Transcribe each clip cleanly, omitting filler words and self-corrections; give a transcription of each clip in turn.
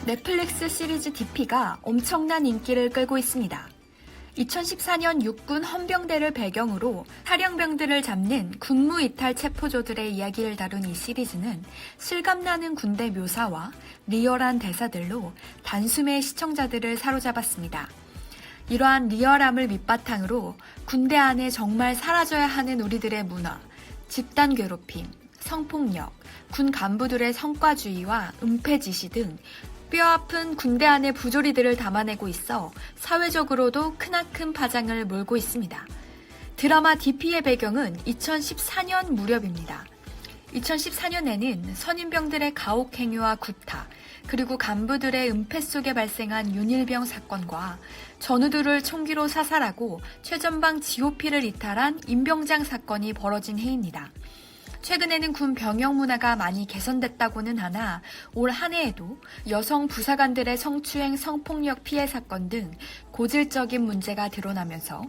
넷플릭스 시리즈 DP가 엄청난 인기를 끌고 있습니다. 2014년 육군 헌병대를 배경으로 탈영병들을 잡는 군무이탈 체포조들의 이야기를 다룬 이 시리즈는 실감나는 군대 묘사와 리얼한 대사들로 단숨에 시청자들을 사로잡았습니다. 이러한 리얼함을 밑바탕으로 군대 안에 정말 사라져야 하는 우리들의 문화, 집단 괴롭힘, 성폭력, 군 간부들의 성과주의와 은폐지시 등 뼈아픈 군대 안의 부조리들을 담아내고 있어 사회적으로도 크나큰 파장을 몰고 있습니다. 드라마 DP의 배경은 2014년 무렵입니다. 2014년에는 선임병들의 가혹행위와 구타, 그리고 간부들의 은폐 속에 발생한 윤일병 사건과 전우들을 총기로 사살하고 최전방 GOP를 이탈한 임병장 사건이 벌어진 해입니다. 최근에는 군 병영 문화가 많이 개선됐다고는 하나 올 한 해에도 여성 부사관들의 성추행, 성폭력 피해 사건 등 고질적인 문제가 드러나면서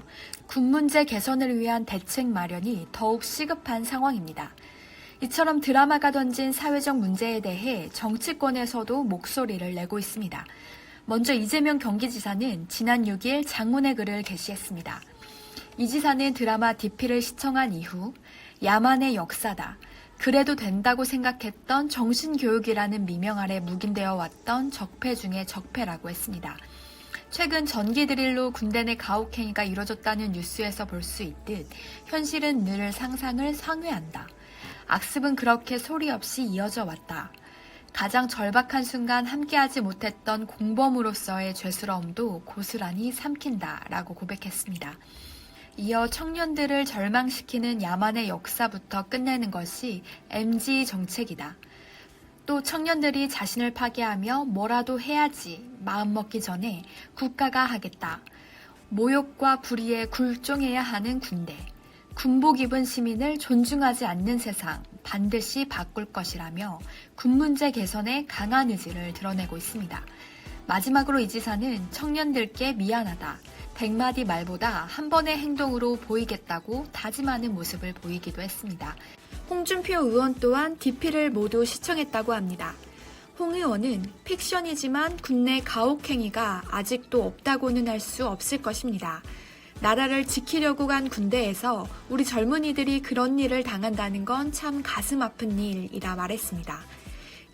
군 문제 개선을 위한 대책 마련이 더욱 시급한 상황입니다. 이처럼 드라마가 던진 사회적 문제에 대해 정치권에서도 목소리를 내고 있습니다. 먼저 이재명 경기지사는 지난 6일 장문의 글을 게시했습니다. 이 지사는 드라마 DP를 시청한 이후 야만의 역사다. 그래도 된다고 생각했던 정신교육이라는 미명 아래 묵인되어 왔던 적폐 중의 적폐라고 했습니다. 최근 전기 드릴로 군대 내 가혹행위가 이뤄졌다는 뉴스에서 볼 수 있듯 현실은 늘 상상을 상회한다. 악습은 그렇게 소리 없이 이어져 왔다. 가장 절박한 순간 함께하지 못했던 공범으로서의 죄스러움도 고스란히 삼킨다 라고 고백했습니다. 이어 청년들을 절망시키는 야만의 역사부터 끝내는 것이 MG 정책이다. 또 청년들이 자신을 파괴하며 뭐라도 해야지 마음먹기 전에 국가가 하겠다. 모욕과 불의에 굴종해야 하는 군대. 군복 입은 시민을 존중하지 않는 세상 반드시 바꿀 것이라며 군 문제 개선에 강한 의지를 드러내고 있습니다. 마지막으로 이 지사는 청년들께 미안하다. 100마디 말보다 한 번의 행동으로 보이겠다고 다짐하는 모습을 보이기도 했습니다. 홍준표 의원 또한 DP를 모두 시청했다고 합니다. 홍 의원은 픽션이지만 군내 가혹행위가 아직도 없다고는 할 수 없을 것입니다. 나라를 지키려고 간 군대에서 우리 젊은이들이 그런 일을 당한다는 건 참 가슴 아픈 일이라 말했습니다.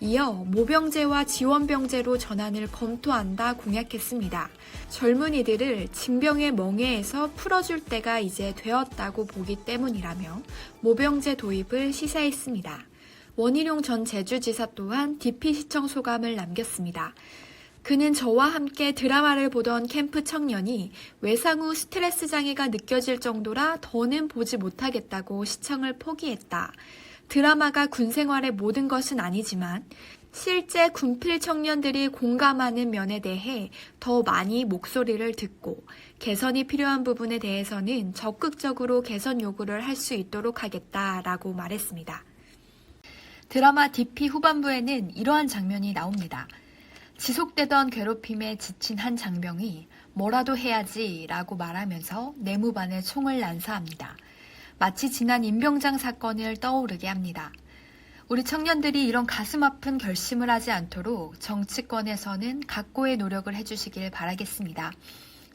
이어 모병제와 지원병제로 전환을 검토한다 공약했습니다. 젊은이들을 징병의 멍에에서 풀어줄 때가 이제 되었다고 보기 때문이라며 모병제 도입을 시사했습니다. 원희룡 전 제주지사 또한 DP 시청 소감을 남겼습니다. 그는 저와 함께 드라마를 보던 캠프 청년이 외상 후 스트레스 장애가 느껴질 정도라 더는 보지 못하겠다고 시청을 포기했다. 드라마가 군 생활의 모든 것은 아니지만 실제 군필 청년들이 공감하는 면에 대해 더 많이 목소리를 듣고 개선이 필요한 부분에 대해서는 적극적으로 개선 요구를 할 수 있도록 하겠다라고 말했습니다. 드라마 DP 후반부에는 이러한 장면이 나옵니다. 지속되던 괴롭힘에 지친 한 장병이 뭐라도 해야지 라고 말하면서 내무반에 총을 난사합니다. 마치 지난 임병장 사건을 떠오르게 합니다. 우리 청년들이 이런 가슴 아픈 결심을 하지 않도록 정치권에서는 각고의 노력을 해주시길 바라겠습니다.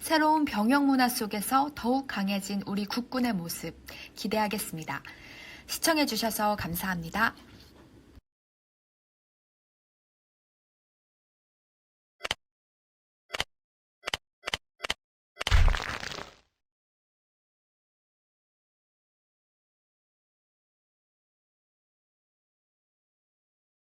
새로운 병영 문화 속에서 더욱 강해진 우리 국군의 모습 기대하겠습니다. 시청해주셔서 감사합니다.